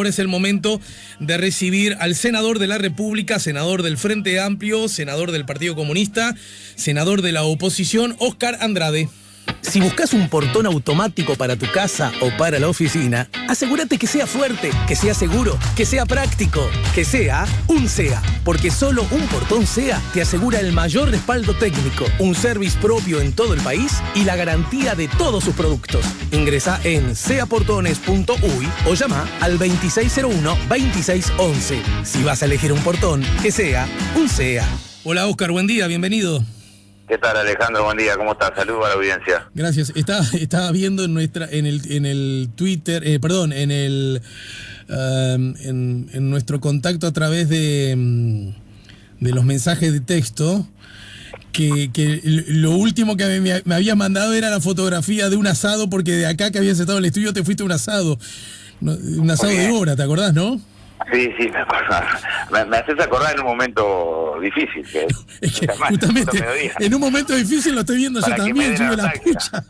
ahora es el momento de recibir al senador de la República, senador del Frente Amplio, senador del Partido Comunista, senador de la oposición, Óscar Andrade. Si buscas un portón automático para tu casa o para la oficina, asegúrate que sea fuerte, que sea seguro, que sea práctico, que sea un SEA. Porque solo un portón SEA te asegura el mayor respaldo técnico, un service propio en todo el país y la garantía de todos sus productos. Ingresa en seaportones.uy o llama al 2601-2611. Si vas a elegir un portón, que sea un SEA. Hola Óscar, buen día, bienvenido. ¿Qué tal, Alejandro? Buen día, ¿cómo estás? Saludos a la audiencia. Gracias. Estaba viendo en el Twitter, en nuestro contacto a través de los mensajes de texto, que lo último que me habías mandado era la fotografía de un asado, porque de acá que habías estado en el estudio te fuiste a un asado de hora, ¿te acordás, no? Sí, me acuerdo. Me haces acordar en un momento difícil. Es que justamente en un momento difícil lo estoy viendo yo también, yo la pucha.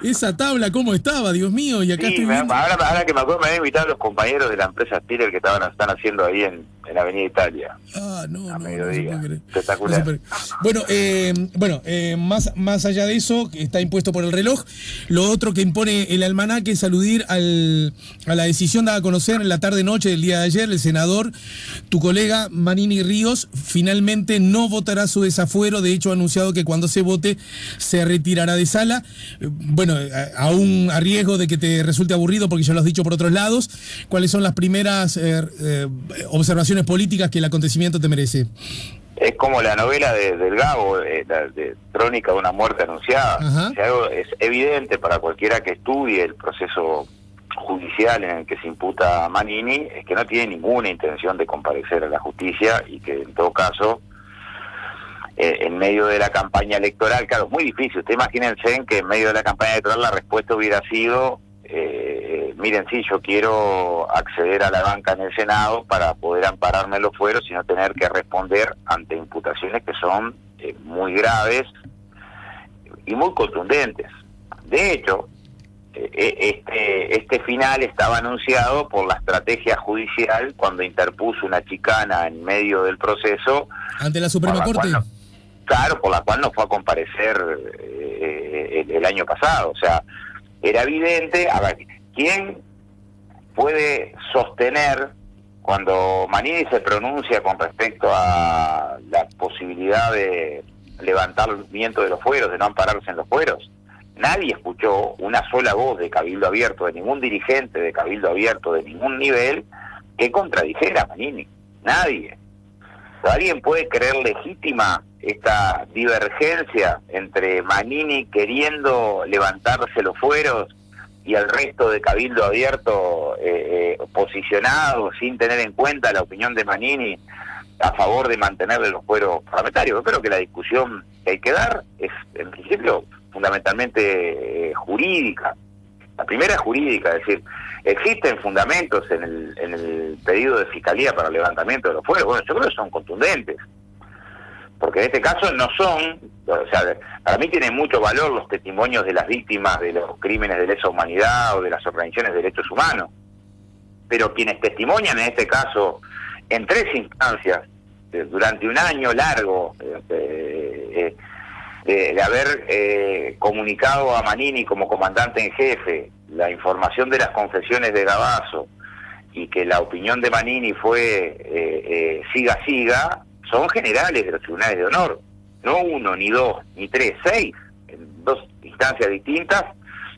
Esa tabla, ¿cómo estaba? Dios mío, y acá estoy viendo. Ahora que me acuerdo, me habían invitado los compañeros de la empresa Spiller que están haciendo ahí en Avenida Italia. No mediodía. Espectacular. Bueno, más allá de eso, que está impuesto por el reloj, lo otro que impone el almanaque es aludir a la decisión dada a conocer en la tarde-noche del día de ayer. El senador, tu colega Manini Ríos, finalmente no votará su desafuero. De hecho, ha anunciado que cuando se vote se retirará de sala. Bueno, aún a riesgo de que te resulte aburrido, porque ya lo has dicho por otros lados, ¿cuáles son las primeras observaciones políticas que el acontecimiento te merece? Es como la novela del Gabo, de Crónica de una muerte anunciada. Si algo es evidente para cualquiera que estudie el proceso judicial en el que se imputa a Manini, es que no tiene ninguna intención de comparecer a la justicia, y que en todo caso, en medio de la campaña electoral, claro, es muy difícil. Ustedes imagínense que en medio de la campaña electoral la respuesta hubiera sido, miren, sí, yo quiero acceder a la banca en el Senado para poder ampararme en los fueros y no tener que responder ante imputaciones que son muy graves y muy contundentes. De hecho, este final estaba anunciado por la estrategia judicial cuando interpuso una chicana en medio del proceso ante la Suprema Corte. Por la cual no fue a comparecer el año pasado. O sea, era evidente. A ver, ¿quién puede sostener, cuando Manini se pronuncia con respecto a la posibilidad de levantamiento de los fueros, de no ampararse en los fueros? Nadie escuchó una sola voz de Cabildo Abierto, de ningún dirigente de Cabildo Abierto, de ningún nivel, que contradijera a Manini. Nadie. ¿Alguien puede creer legítima esta divergencia entre Manini queriendo levantarse los fueros y el resto de Cabildo Abierto posicionado sin tener en cuenta la opinión de Manini a favor de mantenerle los fueros parlamentarios? Yo creo que la discusión que hay que dar es, en principio, fundamentalmente jurídica. La primera es jurídica, es decir, ¿existen fundamentos en el pedido de Fiscalía para el levantamiento de los fueros? Bueno, yo creo que son contundentes, porque en este caso no son, o sea, para mí tienen mucho valor los testimonios de las víctimas de los crímenes de lesa humanidad o de las organizaciones de derechos humanos, pero quienes testimonian en este caso en 3 instancias durante un año largo de haber comunicado a Manini como comandante en jefe la información de las confesiones de Gavazo, y que la opinión de Manini fue siga, son generales de los tribunales de honor, no 1, ni 2, ni 3, 6, en 2 instancias distintas.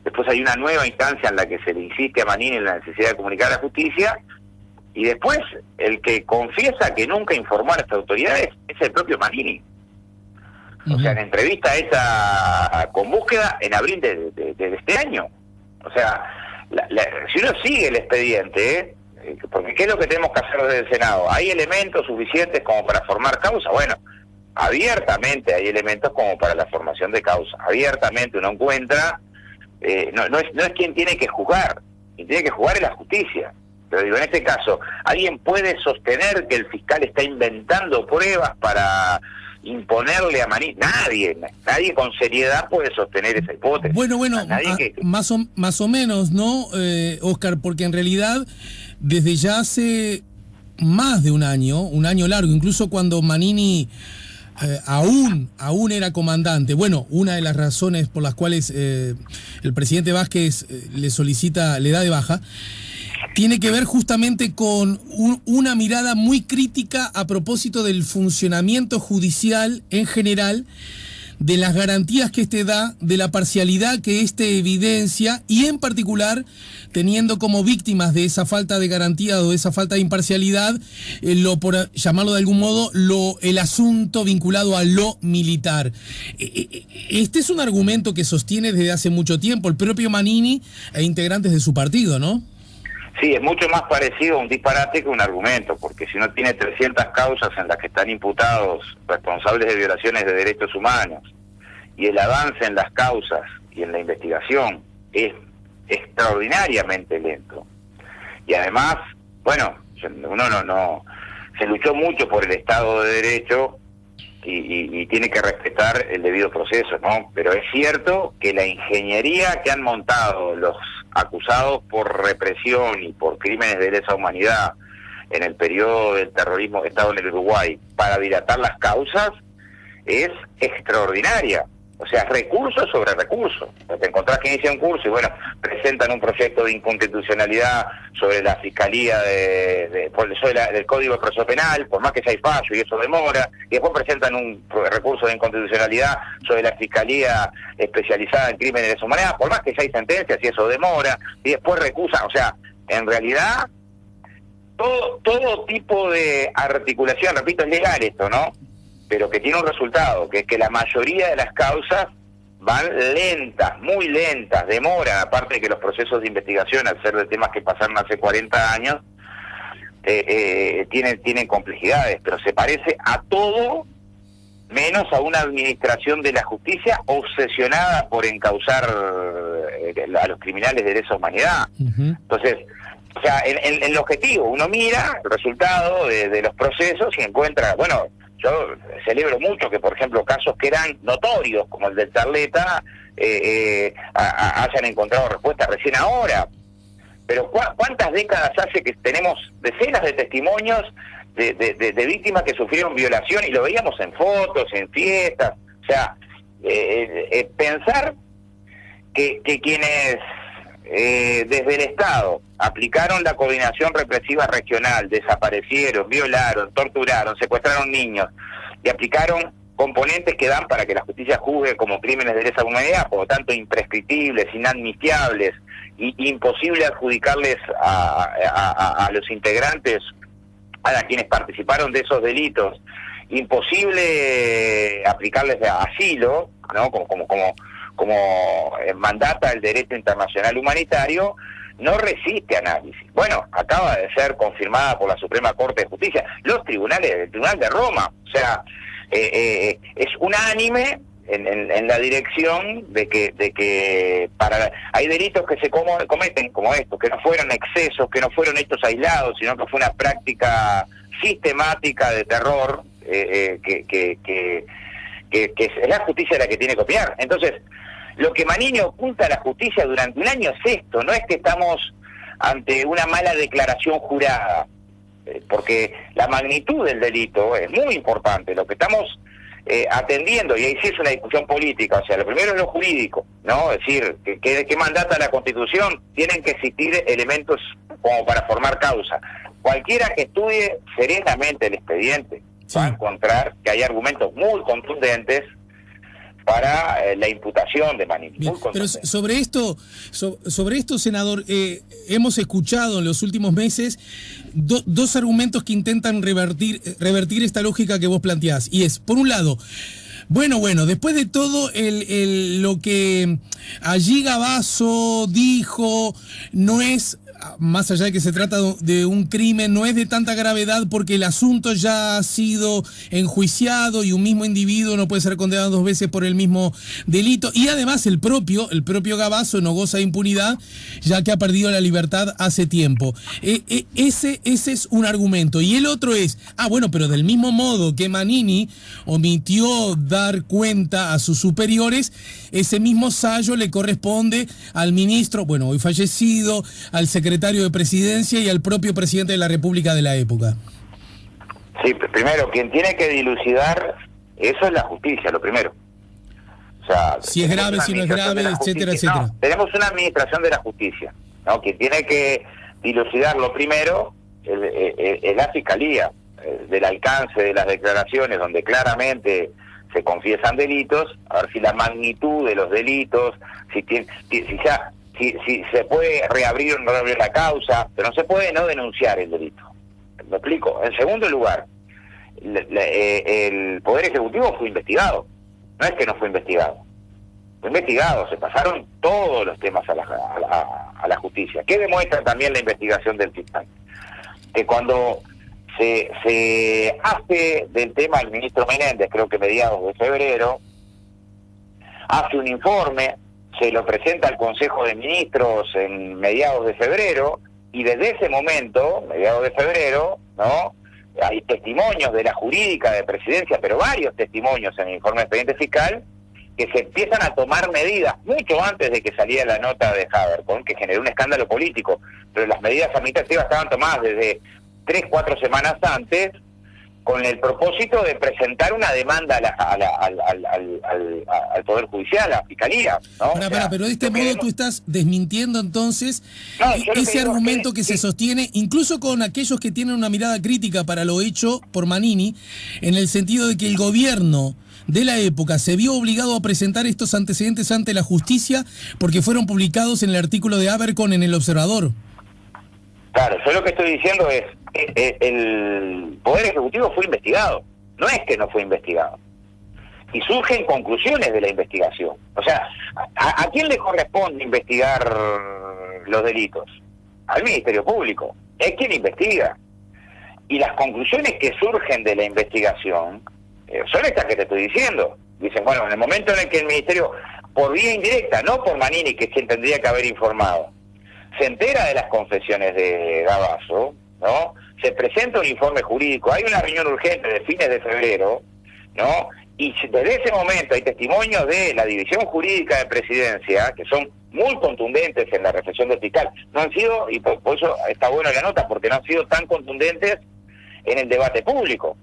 Después hay una nueva instancia en la que se le insiste a Manini en la necesidad de comunicar a la justicia, y después el que confiesa que nunca informó a las autoridades es el propio Manini. O sea, en entrevista esa con búsqueda en abril de este año. O sea, si uno sigue el expediente, porque ¿qué es lo que tenemos que hacer desde el Senado? ¿Hay elementos suficientes como para formar causa? Bueno, abiertamente hay elementos como para la formación de causa. Abiertamente uno encuentra, no es quien tiene que juzgar, quien tiene que juzgar es la justicia. Pero digo, en este caso, ¿alguien puede sostener que el fiscal está inventando pruebas para imponerle a Manini. Nadie con seriedad puede sostener esa hipótesis. Bueno, más o menos, ¿no, Oscar? Porque en realidad, desde ya hace más de un año largo, incluso cuando Manini aún era comandante. Bueno, una de las razones por las cuales el presidente Vázquez le da de baja, tiene que ver justamente con una mirada muy crítica a propósito del funcionamiento judicial en general, de las garantías que da, de la parcialidad que evidencia, y en particular teniendo como víctimas de esa falta de garantía o de esa falta de imparcialidad, por llamarlo de algún modo, el asunto vinculado a lo militar. Este es un argumento que sostiene desde hace mucho tiempo el propio Manini e integrantes de su partido, ¿no? Sí, es mucho más parecido a un disparate que un argumento, porque si uno tiene 300 causas en las que están imputados responsables de violaciones de derechos humanos, y el avance en las causas y en la investigación es extraordinariamente lento, y además, bueno, uno no se luchó mucho por el Estado de Derecho y tiene que respetar el debido proceso, ¿no? Pero es cierto que la ingeniería que han montado los acusados por represión y por crímenes de lesa humanidad en el periodo del terrorismo que estaba en el Uruguay para dilatar las causas es extraordinaria. O sea, recurso sobre recurso. Te encontrás que inicia un curso y bueno, presentan un proyecto de inconstitucionalidad sobre la fiscalía del Código de Proceso Penal, por más que ya hay fallo y eso demora, y después presentan un recurso de inconstitucionalidad sobre la fiscalía especializada en crímenes de lesa humanidad, por más que ya hay sentencias y eso demora, y después recusan. O sea, en realidad, todo tipo de articulación, repito, es legal esto, ¿no? Pero que tiene un resultado, que es que la mayoría de las causas van lentas, muy lentas, demoran, aparte de que los procesos de investigación, al ser de temas que pasaron hace 40 años, tienen complejidades, pero se parece a todo menos a una administración de la justicia obsesionada por encauzar a los criminales de lesa humanidad. Uh-huh. Entonces, o sea, en el objetivo, uno mira el resultado de los procesos y encuentra, bueno, yo celebro mucho que, por ejemplo, casos que eran notorios, como el del Charleta, hayan encontrado respuesta recién ahora. Pero ¿cuántas décadas hace que tenemos decenas de testimonios de víctimas que sufrieron violación y lo veíamos en fotos, en fiestas? O sea, pensar que quienes desde el Estado aplicaron la coordinación represiva regional, desaparecieron, violaron, torturaron, secuestraron niños y aplicaron componentes que dan para que la justicia juzgue como crímenes de lesa humanidad, por lo tanto imprescriptibles, inadmisibles, imposible adjudicarles a los integrantes, a quienes participaron de esos delitos, imposible aplicarles asilo, ¿no? como mandata el derecho internacional humanitario, no resiste análisis. Bueno, acaba de ser confirmada por la Suprema Corte de Justicia, el Tribunal de Roma, o sea, es unánime en la dirección de que hay delitos que se cometen como estos, que no fueron excesos, que no fueron hechos aislados, sino que fue una práctica sistemática de terror, que es la justicia la que tiene que opinar. Entonces, lo que Manini oculta a la justicia durante un año es esto, no es que estamos ante una mala declaración jurada, porque la magnitud del delito es muy importante. Lo que estamos atendiendo, y ahí sí es una discusión política, o sea, lo primero es lo jurídico, ¿no? Es decir, ¿qué mandata la Constitución? Tienen que existir elementos como para formar causa. Cualquiera que estudie serenamente el expediente va a encontrar que hay argumentos muy contundentes para la imputación de Manini. Bien, pero sobre esto, senador, hemos escuchado en los últimos meses dos argumentos que intentan revertir esta lógica que vos planteás. Y es, por un lado, bueno, después de todo lo que allí Gabazo dijo, no es más allá de que se trata de un crimen, no es de tanta gravedad porque el asunto ya ha sido enjuiciado y un mismo individuo no puede ser condenado 2 veces por el mismo delito. Y además el propio Gavazo no goza de impunidad, ya que ha perdido la libertad hace tiempo. Ese es un argumento. Y el otro es, bueno, pero del mismo modo que Manini omitió dar cuenta a sus superiores, ese mismo sallo le corresponde al ministro, bueno, hoy fallecido, al secretario de Presidencia y al propio presidente de la República de la época. Sí, primero, quien tiene que dilucidar eso es la justicia, lo primero. O sea, si es grave, si no es grave, etcétera, etcétera. No, tenemos una administración de la justicia, ¿no? Quien tiene que dilucidar lo primero es la Fiscalía, del alcance de las declaraciones donde claramente se confiesan delitos, a ver si la magnitud de los delitos, si se puede reabrir o no reabrir la causa, pero no se puede no denunciar el delito. ¿Me explico? En segundo lugar, el Poder Ejecutivo fue investigado. No es que no fue investigado. Fue investigado, se pasaron todos los temas a la justicia. ¿Qué demuestra también la investigación del fiscal? Que cuando se hace del tema el ministro Menéndez, creo que mediados de febrero, hace un informe, se lo presenta al Consejo de Ministros en mediados de febrero, y desde ese momento, mediados de febrero, ¿no?, hay testimonios de la jurídica de Presidencia, pero varios testimonios en el informe de expediente fiscal, que se empiezan a tomar medidas mucho antes de que saliera la nota de Habercorn, que generó un escándalo político, pero las medidas administrativas estaban tomadas desde 3-4 semanas antes, con el propósito de presentar una demanda al Poder Judicial, a la Fiscalía, ¿no? Pero de este modo tú estás desmintiendo entonces ese argumento que se sostiene, incluso con aquellos que tienen una mirada crítica para lo hecho por Manini, en el sentido de que el gobierno de la época se vio obligado a presentar estos antecedentes ante la justicia porque fueron publicados en el artículo de Habercorn en El Observador. Claro, yo lo que estoy diciendo es, el Poder Ejecutivo fue investigado, no es que no fue investigado. Y surgen conclusiones de la investigación. O sea, ¿a quién le corresponde investigar los delitos? Al Ministerio Público, es quien investiga. Y las conclusiones que surgen de la investigación son estas que te estoy diciendo. Dicen, bueno, en el momento en el que el Ministerio, por vía indirecta, no por Manini, que es quien tendría que haber informado, se entera de las confesiones de Gavazo, ¿no?, se presenta un informe jurídico, hay una reunión urgente de fines de febrero, ¿no?, y desde ese momento hay testimonios de la División Jurídica de Presidencia que son muy contundentes en la reflexión del fiscal. No han sido, y por eso está bueno la nota, porque no han sido tan contundentes en el debate público,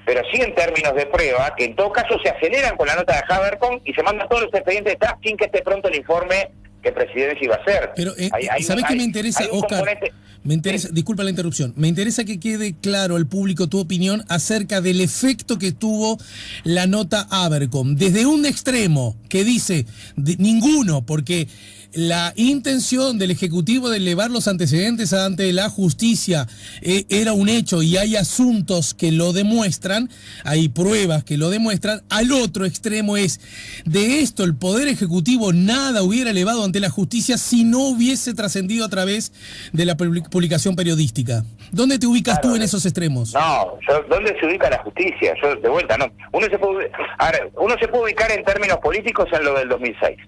pero sí en términos de prueba, que en todo caso se aceleran con la nota de Habercorn y se mandan todos los expedientes de TAP sin que esté pronto el informe que Presidencia iba a hacer. Pero, ¿sabés qué me interesa, Oscar? Me interesa, disculpa la interrupción, me interesa que quede claro al público tu opinión acerca del efecto que tuvo la nota Habercorn. Desde un extremo que dice ninguno, porque la intención del Ejecutivo de elevar los antecedentes ante la justicia era un hecho y hay asuntos que lo demuestran, hay pruebas que lo demuestran. Al otro extremo es, de esto el Poder Ejecutivo nada hubiera elevado ante la justicia si no hubiese trascendido a través de la publicación periodística. ¿Dónde te ubicas tú en esos extremos? No, ¿dónde se ubica la justicia? Yo, de vuelta, no. Uno se puede ubicar en términos políticos en lo del 2006.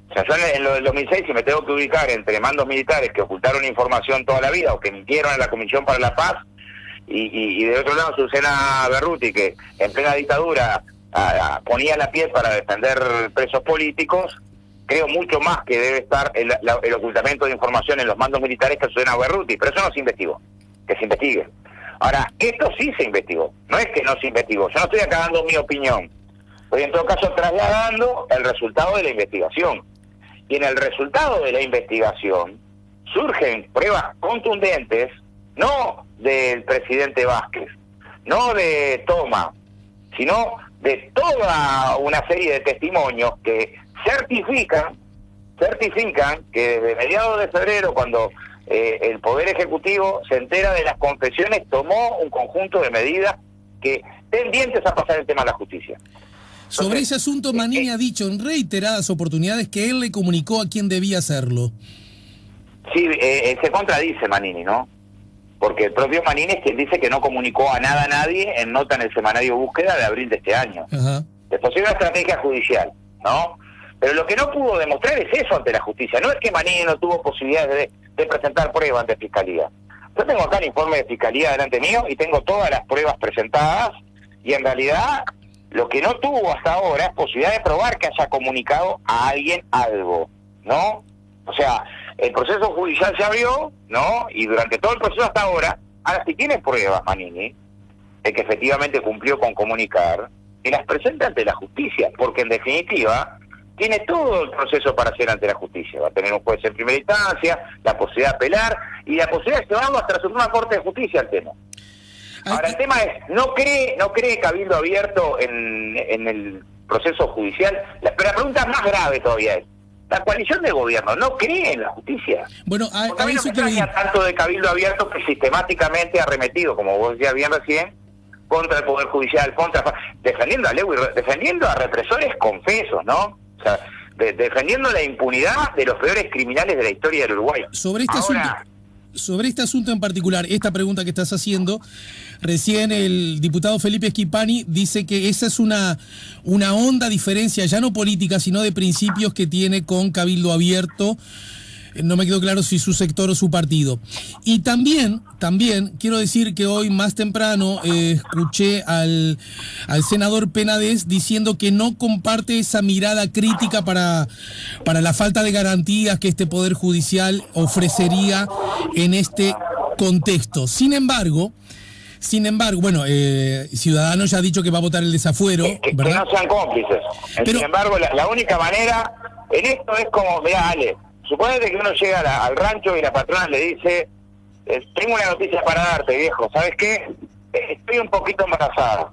O sea, yo en lo del 2006, si me tengo que ubicar entre mandos militares que ocultaron información toda la vida o que mintieron en la Comisión para la Paz, y de otro lado Susana Berruti, que en plena dictadura ponía la piel para defender presos políticos, creo mucho más que debe estar el ocultamiento de información en los mandos militares que Susana Berruti, pero eso no se investigó, que se investigue. Ahora, esto sí se investigó, no es que no se investigó, yo no estoy acá dando mi opinión, estoy en todo caso trasladando el resultado de la investigación. Y en el resultado de la investigación surgen pruebas contundentes, no del presidente Vázquez, no de Toma, sino de toda una serie de testimonios que certifican que desde mediados de febrero, cuando el Poder Ejecutivo se entera de las confesiones, tomó un conjunto de medidas que tendientes a pasar el tema a la justicia. Sobre ese asunto, Manini ha dicho en reiteradas oportunidades que él le comunicó a quien debía hacerlo. Sí, se contradice Manini, ¿no? Porque el propio Manini es quien dice que no comunicó a nadie en nota en el semanario Búsqueda de abril de este año. Ajá. Es posible una estrategia judicial, ¿no? Pero lo que no pudo demostrar es eso ante la justicia. No es que Manini no tuvo posibilidades de presentar pruebas ante Fiscalía. Yo tengo acá el informe de Fiscalía delante mío y tengo todas las pruebas presentadas y en realidad lo que no tuvo hasta ahora es posibilidad de probar que haya comunicado a alguien algo, ¿no? O sea, el proceso judicial se abrió, ¿no? Y durante todo el proceso hasta ahora si tiene pruebas Manini de que efectivamente cumplió con comunicar, que las presenta ante la justicia, porque en definitiva tiene todo el proceso para hacer ante la justicia. Va a tener un juez en primera instancia, la posibilidad de apelar y la posibilidad de llevarlo hasta la Suprema Corte de Justicia el tema. Ahora, el tema es, ¿no cree Cabildo Abierto en el proceso judicial? Pero la pregunta es más grave todavía es, ¿la coalición de gobierno no cree en la justicia? Bueno, a mí no eso me quiero ir. extraña tanto de Cabildo Abierto que sistemáticamente ha arremetido, como vos decías bien recién, contra el Poder Judicial, defendiendo a represores confesos, ¿no? O sea, defendiendo la impunidad de los peores criminales de la historia del Uruguay. Sobre este asunto en particular, esta pregunta que estás haciendo, recién el diputado Felipe Schipani dice que esa es una honda diferencia, ya no política, sino de principios que tiene con Cabildo Abierto. No me quedó claro si su sector o su partido. Y también quiero decir que hoy más temprano escuché al senador Penades diciendo que no comparte esa mirada crítica para la falta de garantías que este Poder Judicial ofrecería en este contexto. Sin embargo, bueno, Ciudadanos ya ha dicho que va a votar el desafuero, que ¿verdad? no sean cómplices. Sin embargo, la única manera en esto es como, mirá, Ale, suponete que uno llega al rancho y la patrona le dice, tengo una noticia para darte, viejo, ¿sabes qué? Estoy un poquito embarazada.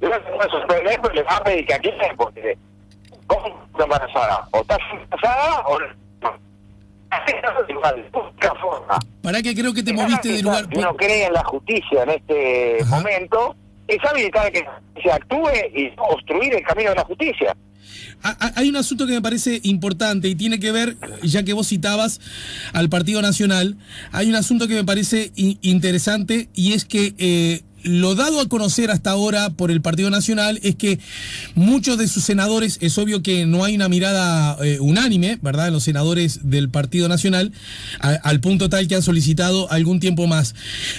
Yo no puedo sorprender, pero le va a pedir que aquí se porque ¿cómo estás embarazada? ¿O estás embarazada o no? Para que creo que te moviste de lugar. Uno cree en la justicia en este momento, es habilitar que se actúe y obstruir el camino de la justicia. Hay un asunto que me parece importante y tiene que ver, ya que vos citabas al Partido Nacional, hay un asunto que me parece interesante y es que lo dado a conocer hasta ahora por el Partido Nacional es que muchos de sus senadores, es obvio que no hay una mirada unánime, ¿verdad?, en los senadores del Partido Nacional, al punto tal que han solicitado algún tiempo más.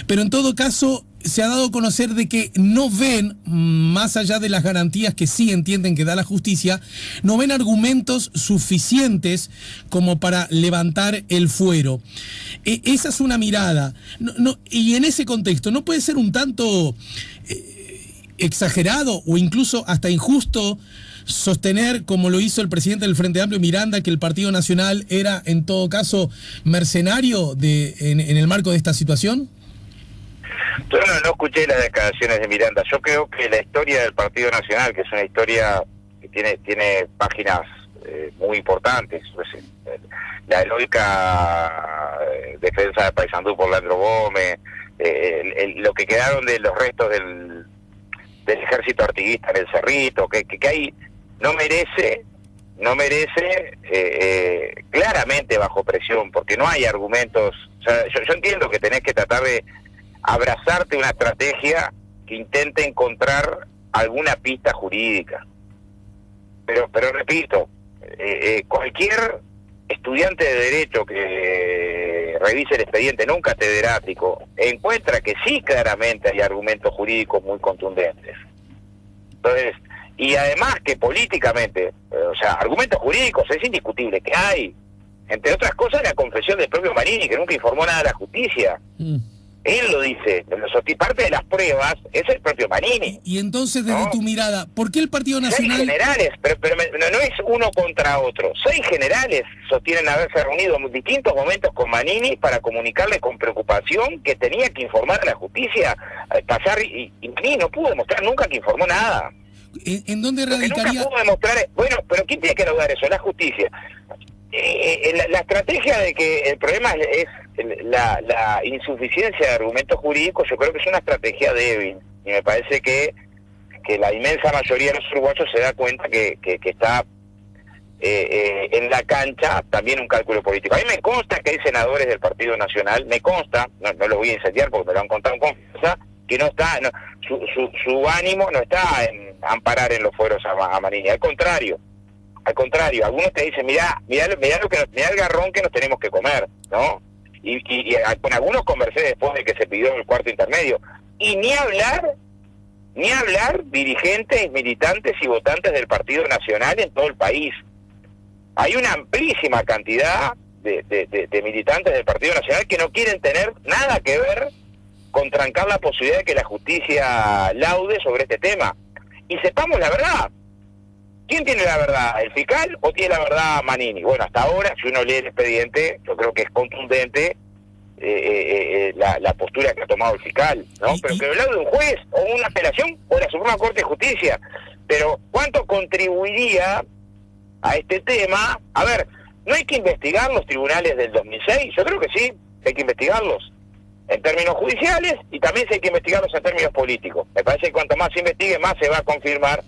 Pero en todo caso, se ha dado a conocer de que no ven, más allá de las garantías que sí entienden que da la justicia, no ven argumentos suficientes como para levantar el fuero. Esa es una mirada. Y en ese contexto, ¿no puede ser un tanto exagerado o incluso hasta injusto sostener, como lo hizo el presidente del Frente Amplio, Miranda, que el Partido Nacional era, en todo caso, mercenario en el marco de esta situación? Yo no escuché las declaraciones de Miranda. Yo creo que la historia del Partido Nacional, que es una historia que tiene páginas muy importantes, pues, la heroica defensa de Paysandú por Leandro Gómez, lo que quedaron de los restos del ejército artiguista en el Cerrito, que ahí no merece claramente bajo presión, porque no hay argumentos. O sea, yo entiendo que tenés que tratar de abrazarte una estrategia que intente encontrar alguna pista jurídica, pero repito, cualquier estudiante de derecho que revise el expediente, no un catedrático, encuentra que sí claramente hay argumentos jurídicos muy contundentes. Entonces, y además que políticamente, o sea, argumentos jurídicos es indiscutible que hay, entre otras cosas la confesión del propio Manini, que nunca informó nada a la justicia. Él lo dice, parte de las pruebas es el propio Manini. Y entonces, desde tu mirada, ¿por qué el Partido Nacional...? 6 generales, pero no es uno contra otro. 6 generales sostienen haberse reunido en distintos momentos con Manini para comunicarle con preocupación que tenía que informar a la justicia, y Manini no pudo demostrar nunca que informó nada. ¿En dónde radicaría...? Nunca pudo demostrar... Bueno, pero ¿quién tiene que lograr eso? La justicia. La estrategia de que el problema es la insuficiencia de argumentos jurídicos, yo creo que es una estrategia débil, y me parece que la inmensa mayoría de los uruguayos se da cuenta que está en la cancha también un cálculo político. A mí me consta que hay senadores del Partido Nacional, me consta, no lo voy a incendiar porque me lo han contado en confianza, que no está, su ánimo no está en amparar en los fueros a Manini, al contrario, algunos te dicen, mirá el garrón que nos tenemos que comer, ¿no? Y con algunos conversé después de que se pidió el cuarto intermedio, y ni hablar dirigentes, militantes y votantes del Partido Nacional en todo el país. Hay una amplísima cantidad de militantes del Partido Nacional que no quieren tener nada que ver con trancar la posibilidad de que la justicia laude sobre este tema. Y sepamos la verdad. ¿Quién tiene la verdad? ¿El fiscal o tiene la verdad Manini? Bueno, hasta ahora, si uno lee el expediente, yo creo que es contundente la postura que ha tomado el fiscal, ¿no? Pero que lo laude un juez, o una apelación, o la Suprema Corte de Justicia. Pero, ¿cuánto contribuiría a este tema? A ver, ¿no hay que investigar los tribunales del 2006? Yo creo que sí, hay que investigarlos en términos judiciales y también hay que investigarlos en términos políticos. Me parece que cuanto más se investigue, más se va a confirmar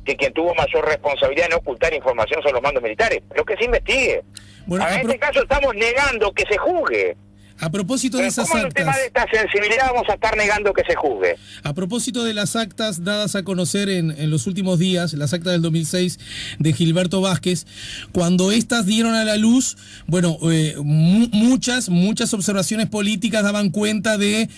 que quien tuvo mayor responsabilidad en ocultar información son los mandos militares. Pero que se investigue. Bueno, en este caso estamos negando que se juzgue. A propósito de esas actas... ¿Cómo en un tema de esta sensibilidad vamos a estar negando que se juzgue? A propósito de las actas dadas a conocer en los últimos días, las actas del 2006 de Gilberto Vázquez, cuando estas dieron a la luz, bueno, muchas observaciones políticas daban cuenta de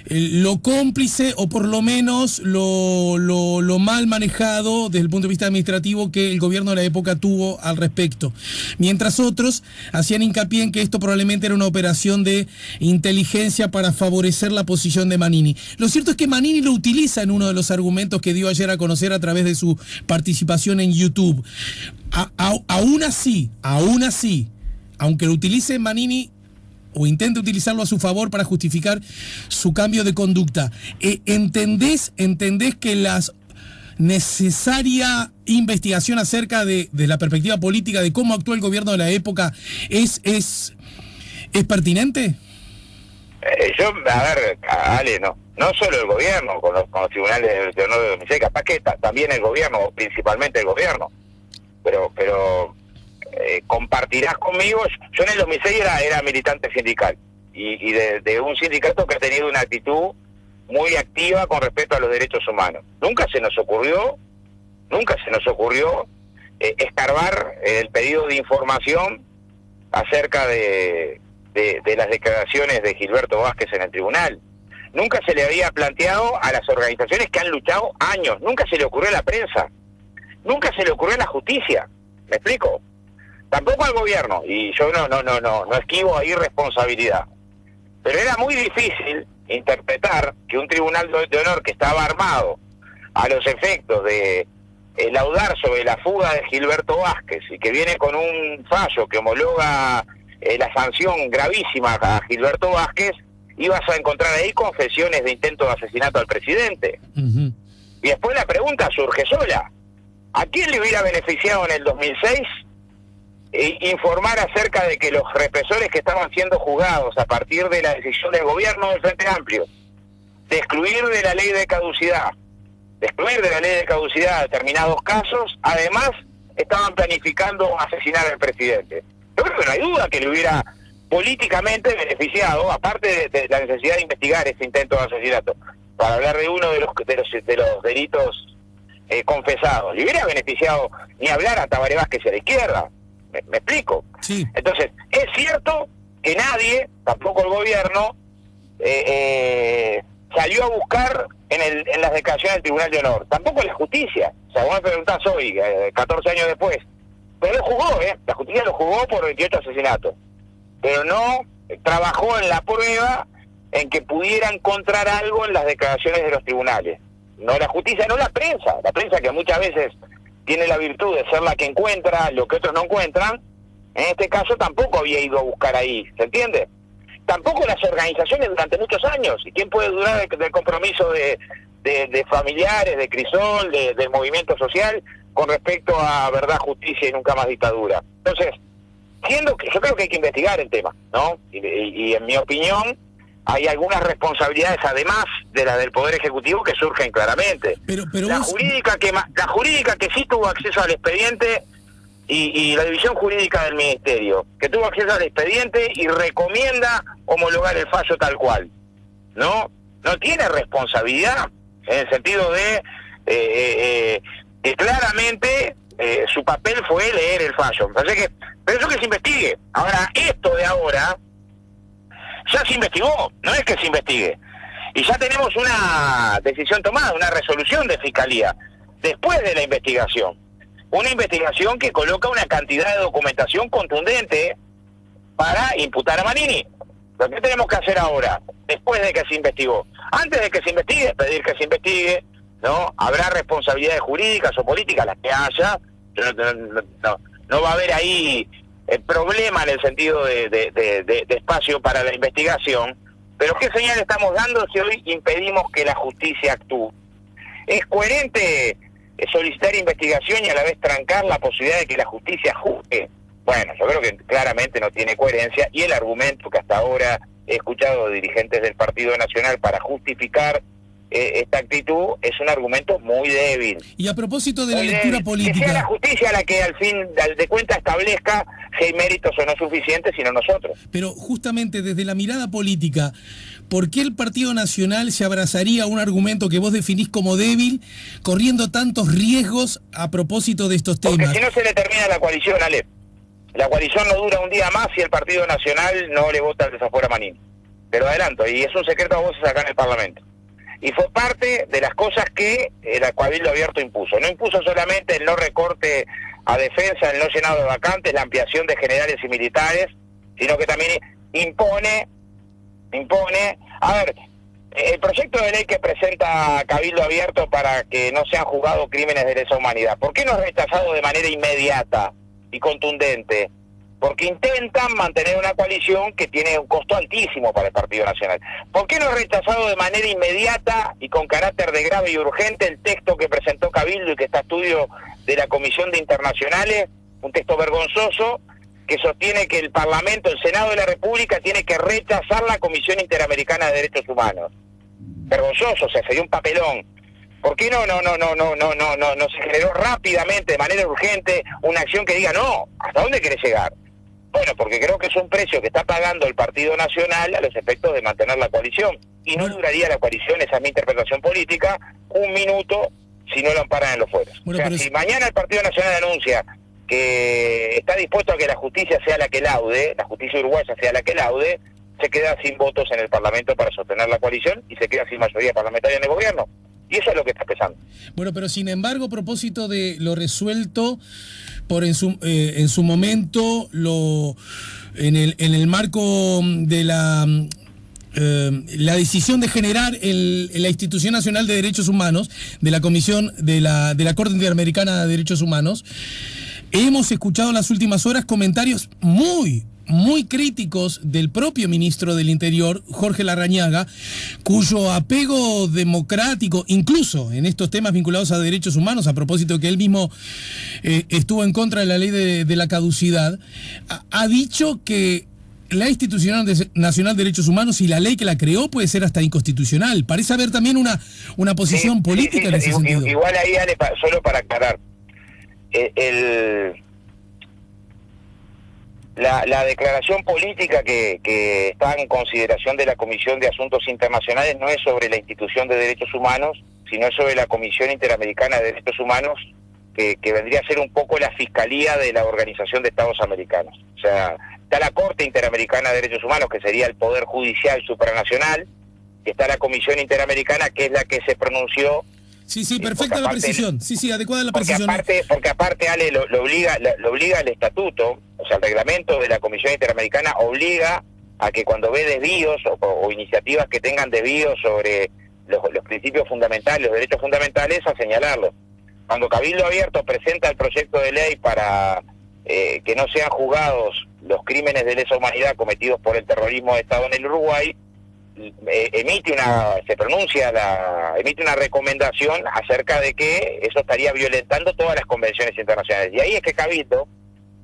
lo cómplice o por lo menos lo mal manejado desde el punto de vista administrativo que el gobierno de la época tuvo al respecto. Mientras otros hacían hincapié en que esto probablemente era una operación de inteligencia para favorecer la posición de Manini. Lo cierto es que Manini lo utiliza en uno de los argumentos que dio ayer a conocer a través de su participación en YouTube. Aún así, aunque lo utilice Manini o intente utilizarlo a su favor para justificar su cambio de conducta, ¿entendés que la necesaria investigación acerca de la perspectiva política de cómo actuó el gobierno de la época es pertinente? A ver, Ale, no solo el gobierno, con los tribunales de honor de 2006, capaz que también el gobierno, principalmente el gobierno, pero compartirás conmigo, yo en el 2006 era militante sindical y de un sindicato que ha tenido una actitud muy activa con respecto a los derechos humanos. Nunca se nos ocurrió escarbar el pedido de información acerca de las declaraciones de Gilberto Vázquez en el tribunal. Nunca se le había planteado a las organizaciones que han luchado años, nunca se le ocurrió a la prensa, nunca se le ocurrió a la justicia. ¿Me explico? Tampoco al gobierno, y yo no esquivo ahí responsabilidad. Pero era muy difícil interpretar que un tribunal de honor que estaba armado a los efectos de laudar sobre la fuga de Gilberto Vázquez y que viene con un fallo que homologa la sanción gravísima a Gilberto Vázquez, ibas a encontrar ahí confesiones de intento de asesinato al presidente. Uh-huh. Y después la pregunta surge sola. ¿A quién le hubiera beneficiado en el 2006 informar acerca de que los represores que estaban siendo juzgados a partir de la decisión del gobierno del Frente Amplio de excluir de la ley de caducidad determinados casos, además estaban planificando asesinar al presidente? Yo creo que no hay duda que le hubiera políticamente beneficiado, aparte de la necesidad de investigar ese intento de asesinato, para hablar de uno de los delitos confesados. Le hubiera beneficiado ni hablar a Tabaré Vázquez y a la izquierda. ¿Me explico? Sí. Entonces, es cierto que nadie, tampoco el gobierno, salió a buscar en las declaraciones del Tribunal de Honor. Tampoco la justicia. O sea, vos me preguntás hoy, 14 años después. Pero lo jugó, la justicia lo jugó por 28 asesinatos. Pero no trabajó en la prueba en que pudiera encontrar algo en las declaraciones de los tribunales. No la justicia, no la prensa. La prensa que muchas veces tiene la virtud de ser la que encuentra lo que otros no encuentran, en este caso tampoco había ido a buscar ahí, ¿se entiende? Tampoco las organizaciones durante muchos años. ¿Y quién puede dudar del compromiso de familiares, de Crisol, del movimiento social con respecto a verdad, justicia y nunca más dictadura? Entonces, siendo que yo creo que hay que investigar el tema, ¿no? Y en mi opinión hay algunas responsabilidades además de la del Poder Ejecutivo que surgen claramente. Pero la jurídica que sí tuvo acceso al expediente y la división jurídica del ministerio, que tuvo acceso al expediente y recomienda homologar el fallo tal cual, no tiene responsabilidad en el sentido de que claramente su papel fue leer el fallo. Pero eso que se investigue. Ahora, esto de ahora ya se investigó, no es que se investigue. Y ya tenemos una decisión tomada, una resolución de Fiscalía, después de la investigación. Una investigación que coloca una cantidad de documentación contundente para imputar a Manini. Lo que tenemos que hacer ahora, después de que se investigó, antes de que se investigue, pedir que se investigue, ¿no? Habrá responsabilidades jurídicas o políticas, las que haya, no va a haber ahí problema en el sentido de espacio para la investigación, pero ¿qué señal estamos dando si hoy impedimos que la justicia actúe? ¿Es coherente solicitar investigación y a la vez trancar la posibilidad de que la justicia juzgue? Bueno, yo creo que claramente no tiene coherencia, y el argumento que hasta ahora he escuchado de dirigentes del Partido Nacional para justificar esta actitud es un argumento muy débil. Y a propósito de la lectura política, que sea la justicia la que al fin de cuentas establezca si hay méritos o no suficientes, sino nosotros. Pero justamente desde la mirada política, ¿por qué el Partido Nacional se abrazaría a un argumento que vos definís como débil, corriendo tantos riesgos a propósito de estos temas? Porque si no se le termina la coalición, Ale. La coalición no dura un día más si el Partido Nacional no le vota el desafuero a Manini. Te lo adelanto, y es un secreto a voces acá en el Parlamento. Y fue parte de las cosas que el Cabildo Abierto impuso. No impuso solamente el no recorte a defensa, el no llenado de vacantes, la ampliación de generales y militares, sino que también impone, a ver, el proyecto de ley que presenta Cabildo Abierto para que no sean juzgados crímenes de lesa humanidad, ¿por qué no es rechazado de manera inmediata y contundente? Porque intentan mantener una coalición que tiene un costo altísimo para el Partido Nacional. ¿Por qué no es rechazado de manera inmediata y con carácter de grave y urgente el texto que presentó Cabildo y que está a estudio de la Comisión de Internacionales? Un texto vergonzoso que sostiene que el Parlamento, el Senado de la República, tiene que rechazar la Comisión Interamericana de Derechos Humanos. Vergonzoso, o sea, sería un papelón. ¿Por qué no se generó rápidamente, de manera urgente, una acción que diga, no, ¿hasta dónde querés llegar? Bueno, porque creo que es un precio que está pagando el Partido Nacional a los efectos de mantener la coalición. Y no duraría la coalición, esa es mi interpretación política, un minuto si no lo amparan en los fueros. Bueno, o sea, si mañana el Partido Nacional anuncia que está dispuesto a que la justicia sea la que laude, la justicia uruguaya sea la que laude, se queda sin votos en el Parlamento para sostener la coalición y se queda sin mayoría parlamentaria en el gobierno. Y eso es lo que está pesando. Bueno, pero sin embargo, a propósito de lo resuelto en su momento, en el marco de la decisión de generar la Institución Nacional de Derechos Humanos, de la Comisión de la Corte Interamericana de Derechos Humanos, hemos escuchado en las últimas horas comentarios muy críticos del propio ministro del Interior, Jorge Larrañaga, cuyo apego democrático, incluso en estos temas vinculados a derechos humanos, a propósito que él mismo estuvo en contra de la ley de la caducidad, ha dicho que la Institución Nacional de Derechos Humanos y la ley que la creó puede ser hasta inconstitucional. Parece haber también una posición política en ese sentido. Igual ahí, Ale, solo para aclarar, la declaración política que está en consideración de la Comisión de Asuntos Internacionales no es sobre la Institución de Derechos Humanos, sino es sobre la Comisión Interamericana de Derechos Humanos, que vendría a ser un poco la fiscalía de la Organización de Estados Americanos. O sea, está la Corte Interamericana de Derechos Humanos, que sería el Poder Judicial supranacional, y está la Comisión Interamericana, que es la que se pronunció. Sí, perfecta la precisión. Sí, adecuada la precisión. Porque aparte, Ale, lo obliga el estatuto, o sea, el reglamento de la Comisión Interamericana obliga a que cuando ve desvíos o iniciativas que tengan desvíos sobre los principios fundamentales, los derechos fundamentales, a señalarlos. Cuando Cabildo Abierto presenta el proyecto de ley para que no sean juzgados los crímenes de lesa humanidad cometidos por el terrorismo de Estado en el Uruguay, emite una recomendación acerca de que eso estaría violentando todas las convenciones internacionales. Y ahí es que Cabildo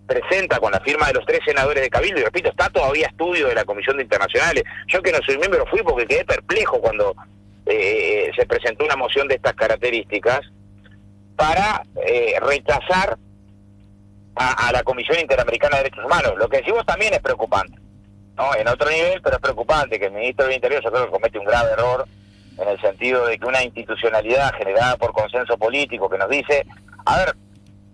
presenta, con la firma de los 3 senadores de Cabildo, y repito, está todavía estudio de la Comisión de Internacionales. Yo, que no soy miembro, fui porque quedé perplejo cuando se presentó una moción de estas características para rechazar a la Comisión Interamericana de Derechos Humanos. Lo que decimos también es preocupante, ¿no? En otro nivel, pero es preocupante que el ministro del Interior, yo creo que comete un grave error en el sentido de que una institucionalidad generada por consenso político que nos dice, a ver,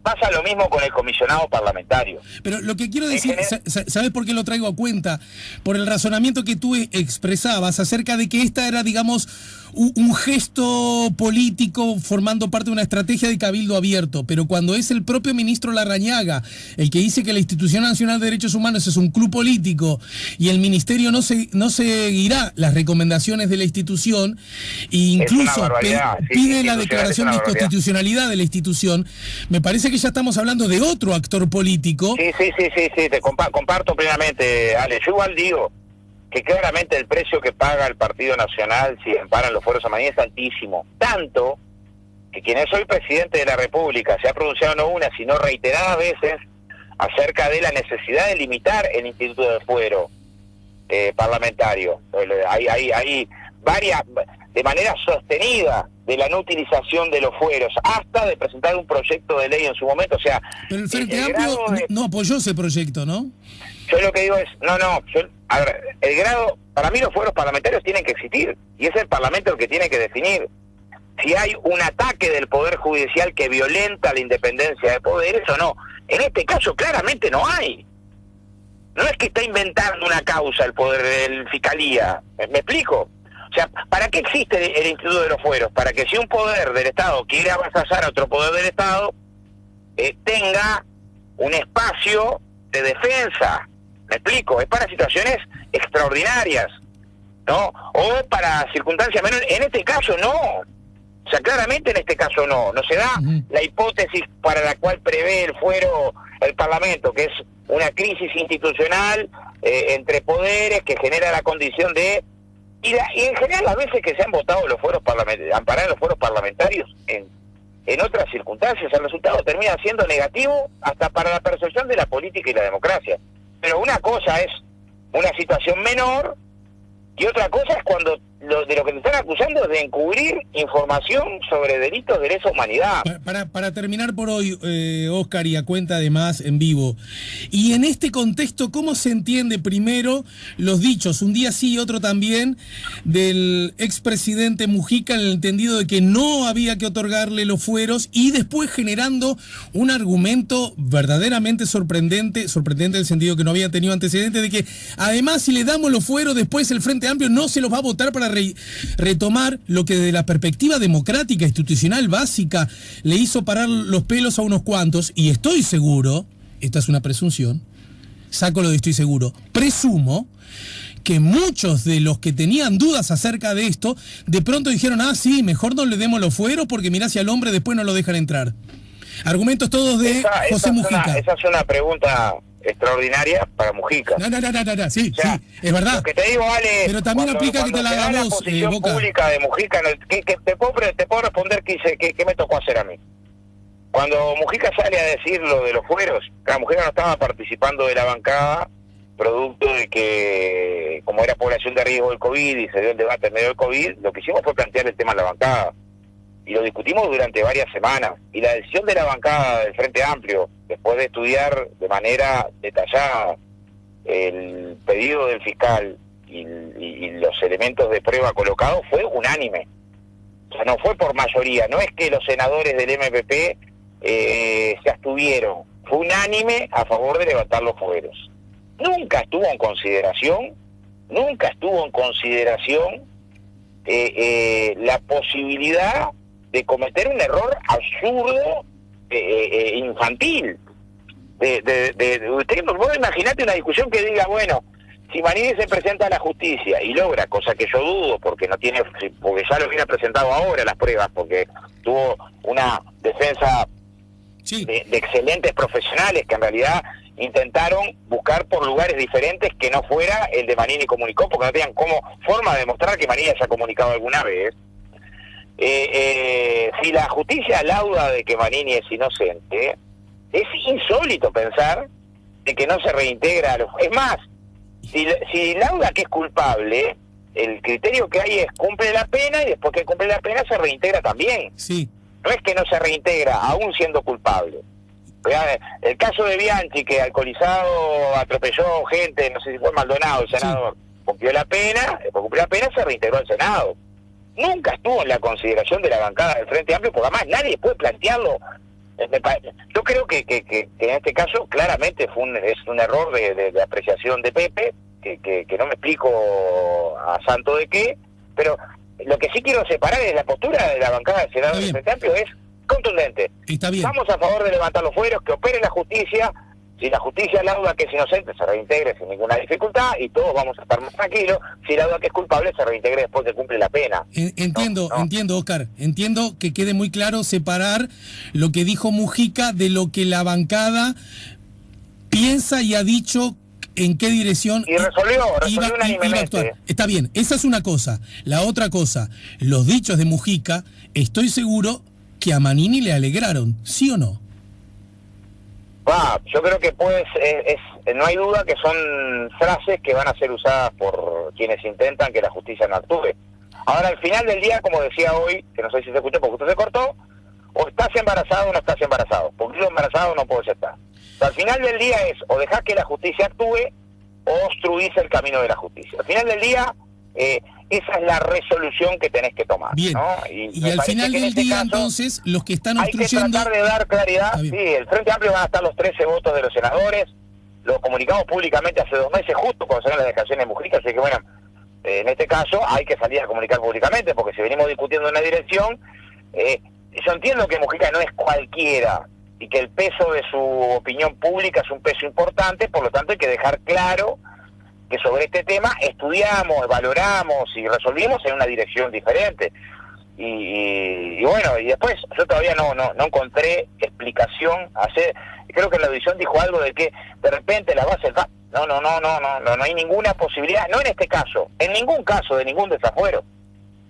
pasa lo mismo con el comisionado parlamentario. Pero lo que quiero decir, ¿sabes por qué lo traigo a cuenta? Por el razonamiento que tú expresabas acerca de que esta era, digamos, un gesto político formando parte de una estrategia de cabildo abierto, pero cuando es el propio ministro Larrañaga el que dice que la Institución Nacional de Derechos Humanos es un club político y el ministerio no seguirá las recomendaciones de la institución e incluso pide la declaración de inconstitucionalidad de la institución, me parece que ya estamos hablando de otro actor político. Sí, te comparto plenamente, Ale. Yo igual digo que claramente el precio que paga el Partido Nacional si amparan los fueros amarillos es altísimo. Tanto que quien es hoy presidente de la República se ha pronunciado no una, sino reiteradas veces acerca de la necesidad de limitar el instituto del fuero parlamentario. Hay varias, de manera sostenida, de la no utilización de los fueros, hasta de presentar un proyecto de ley en su momento. O sea, pero el Frente Amplio no apoyó ese proyecto, ¿no? Yo lo que digo es, a ver, el grado, para mí los fueros parlamentarios tienen que existir, y es el Parlamento el que tiene que definir si hay un ataque del Poder Judicial que violenta la independencia de poderes o no. En este caso claramente no hay. No es que está inventando una causa el Poder de la Fiscalía, ¿me explico? O sea, ¿para qué existe el Instituto de los Fueros? Para que si un poder del Estado quiere avasallar a otro poder del Estado, tenga un espacio de defensa. ¿Me explico? Es para situaciones extraordinarias, ¿no? O para circunstancias menores. En este caso no. O sea, claramente en este caso no se da la hipótesis para la cual prevé el fuero el Parlamento, que es una crisis institucional entre poderes que genera la condición de... Y en general las veces que se han votado los fueros parlamentarios, amparar los fueros parlamentarios en otras circunstancias, el resultado termina siendo negativo hasta para la percepción de la política y la democracia. Pero una cosa es una situación menor y otra cosa es cuando de lo que te están acusando es de encubrir información sobre delitos de lesa humanidad. Para terminar por hoy, Oscar, y a cuenta además en vivo, y en este contexto, ¿cómo se entiende primero los dichos, un día sí y otro también, del expresidente Mujica en el entendido de que no había que otorgarle los fueros y después generando un argumento verdaderamente sorprendente en el sentido que no había tenido antecedentes, de que además si le damos los fueros después el Frente Amplio no se los va a votar para retomar lo que desde la perspectiva democrática, institucional, básica, le hizo parar los pelos a unos cuantos, y estoy seguro, esta es una presunción, saco lo de estoy seguro, presumo que muchos de los que tenían dudas acerca de esto, de pronto dijeron, sí, mejor no le demos los fueros porque mirá si al hombre después no lo dejan entrar. Argumentos todos de José Mujica. Esa es una pregunta extraordinaria para Mujica. No, sí, o sea, sí, es verdad. Lo que te digo, Ale, pero también aplica que te la hagamos, la posición Boca. Pública de Mujica, te puedo responder qué me tocó hacer a mí. Cuando Mujica sale a decir lo de los fueros, la Mujica no estaba participando de la bancada, producto de que, como era población de riesgo del COVID y se dio el debate en medio del COVID, lo que hicimos fue plantear el tema en la bancada. Y lo discutimos durante varias semanas. Y la decisión de la bancada del Frente Amplio, después de estudiar de manera detallada el pedido del fiscal y los elementos de prueba colocados, fue unánime. O sea, no fue por mayoría. No es que los senadores del MPP se abstuvieron. Fue unánime a favor de levantar los fueros. Nunca estuvo en consideración la posibilidad de cometer un error absurdo, infantil. Vos imaginate una discusión que diga, bueno, si Manini se presenta a la justicia y logra, cosa que yo dudo, porque ya lo hubiera presentado ahora las pruebas, porque tuvo una defensa de excelentes profesionales que en realidad intentaron buscar por lugares diferentes que no fuera el de Manini comunicó, porque no tenían forma de demostrar que Manini haya comunicado alguna vez. Si la justicia lauda de que Manini es inocente, es insólito pensar de que no se reintegra. Es más, si lauda que es culpable, el criterio que hay es cumple la pena y después que cumple la pena se reintegra también. Sí. No es que no se reintegra, aún siendo culpable. El caso de Bianchi, que alcoholizado atropelló gente, no sé si fue Maldonado, el senador, cumplió la pena, se reintegró al Senado. Nunca estuvo en la consideración de la bancada del Frente Amplio, porque además nadie puede plantearlo. Yo creo que en este caso claramente es un error de apreciación de Pepe, que no me explico a santo de qué, pero lo que sí quiero separar es la postura de la bancada del Senado del Frente Amplio, es contundente. Está bien. Estamos a favor de levantar los fueros, que opere la justicia. Si la justicia lauda que es inocente, se reintegre sin ninguna dificultad y todos vamos a estar más tranquilos. Si lauda que es culpable, se reintegre después de cumplir la pena. Entiendo, Oscar. Entiendo que quede muy claro separar lo que dijo Mujica de lo que la bancada piensa y ha dicho en qué dirección y resolvió iba a unánimemente. actuar. Está bien, esa es una cosa. La otra cosa, los dichos de Mujica, estoy seguro que a Manini le alegraron, ¿sí o no? Yo creo que no hay duda que son frases que van a ser usadas por quienes intentan que la justicia no actúe. Ahora, al final del día, como decía hoy, que no sé si se escuchó porque usted se cortó, o estás embarazado o no estás embarazado. Porque yo embarazado no puedo estar. O sea, al final del día es o dejar que la justicia actúe o obstruís el camino de la justicia. Al final del día, esa es la resolución que tenés que tomar. Bien. ¿no? Y al final del día, entonces, los que están obstruyendo... Hay que tratar de dar claridad. Sí, el Frente Amplio van a estar los 13 votos de los senadores. Lo comunicamos públicamente hace 2 meses, justo cuando salieron las declaraciones de Mujica. Así que, bueno, en este caso hay que salir a comunicar públicamente, porque si venimos discutiendo una dirección, yo entiendo que Mujica no es cualquiera y que el peso de su opinión pública es un peso importante, por lo tanto hay que dejar claro que sobre este tema estudiamos, valoramos y resolvimos en una dirección diferente. Y bueno, y después yo todavía no encontré explicación. Creo que en la audición dijo algo de que de repente la base... No hay ninguna posibilidad, no en este caso, en ningún caso de ningún desafuero.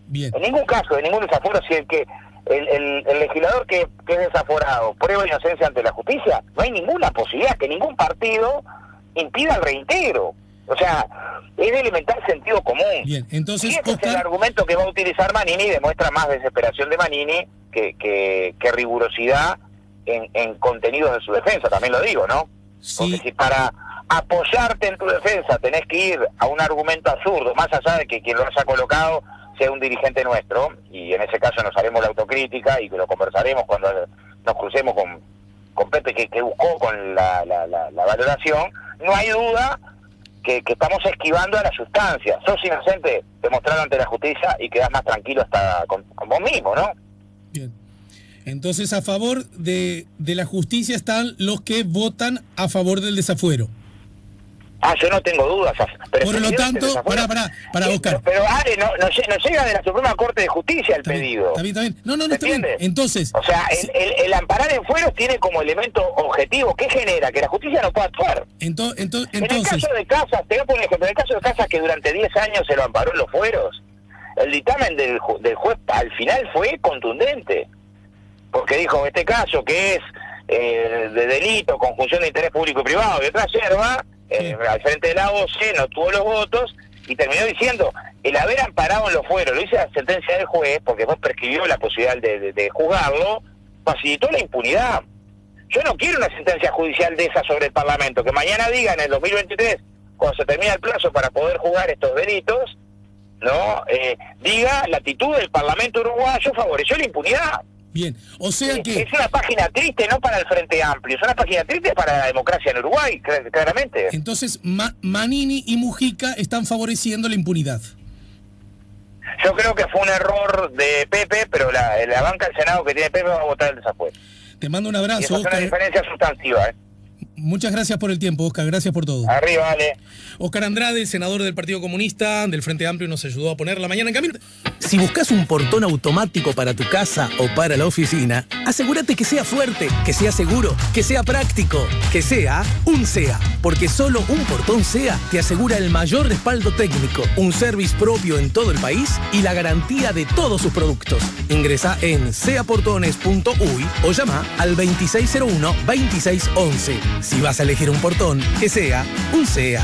Bien. En ningún caso de ningún desafuero, si el legislador que es desaforado prueba inocencia ante la justicia, no hay ninguna posibilidad que ningún partido impida el reintegro. O sea, es de elemental sentido común. Bien, entonces, y ese es el argumento que va a utilizar Manini, demuestra más desesperación de Manini que rigurosidad en contenidos de su defensa, también lo digo, ¿no? Sí. Porque si para apoyarte en tu defensa tenés que ir a un argumento absurdo, más allá de que quien lo haya colocado sea un dirigente nuestro, y en ese caso nos haremos la autocrítica y que lo conversaremos cuando nos crucemos con Pepe, que buscó con la valoración, no hay duda que estamos esquivando a la sustancia. Sos inocente, demostrarlo ante la justicia y quedás más tranquilo hasta con vos mismo, ¿no? Bien. Entonces, a favor de la justicia están los que votan a favor del desafuero. Yo no tengo dudas. Pero por lo tanto, para Oscar. Pero Ale, no llega de la Suprema Corte de Justicia el pedido. Está bien. No, está bien. Entonces... O sea, el amparar en fueros tiene como elemento objetivo, ¿qué genera? Que la justicia no pueda actuar. Entonces... En el caso de Casas, te voy a poner un ejemplo, en el caso de Casas, que durante 10 años se lo amparó en los fueros, el dictamen del juez al final fue contundente. Porque dijo, en este caso, que es de delito, conjunción de interés público y privado y otra yerba, al frente de la OCE no tuvo los votos y terminó diciendo, el haber amparado en los fueros, lo dice la sentencia del juez, porque después prescribió la posibilidad de juzgarlo, facilitó la impunidad. Yo no quiero una sentencia judicial de esa sobre el Parlamento, que mañana diga en el 2023, cuando se termina el plazo para poder juzgar estos delitos, no diga la actitud del Parlamento uruguayo favoreció la impunidad. Bien, o sea que... Es una página triste, no para el Frente Amplio, es una página triste para la democracia en Uruguay, claramente. Entonces, Manini y Mujica están favoreciendo la impunidad. Yo creo que fue un error de Pepe, pero la banca del Senado que tiene Pepe va a votar el desafuero. Te mando un abrazo, y eso Oscar. Es una diferencia sustantiva, Muchas gracias por el tiempo, Oscar. Gracias por todo. Arriba, Ale. Oscar Andrade, senador del Partido Comunista, del Frente Amplio, nos ayudó a poner la mañana en camino. Si buscas un portón automático para tu casa o para la oficina, asegúrate que sea fuerte, que sea seguro, que sea práctico, que sea un SEA. Porque solo un portón SEA te asegura el mayor respaldo técnico, un service propio en todo el país y la garantía de todos sus productos. Ingresa en seaportones.uy o llama al 2601-2611. Si vas a elegir un portón, que sea un SEA.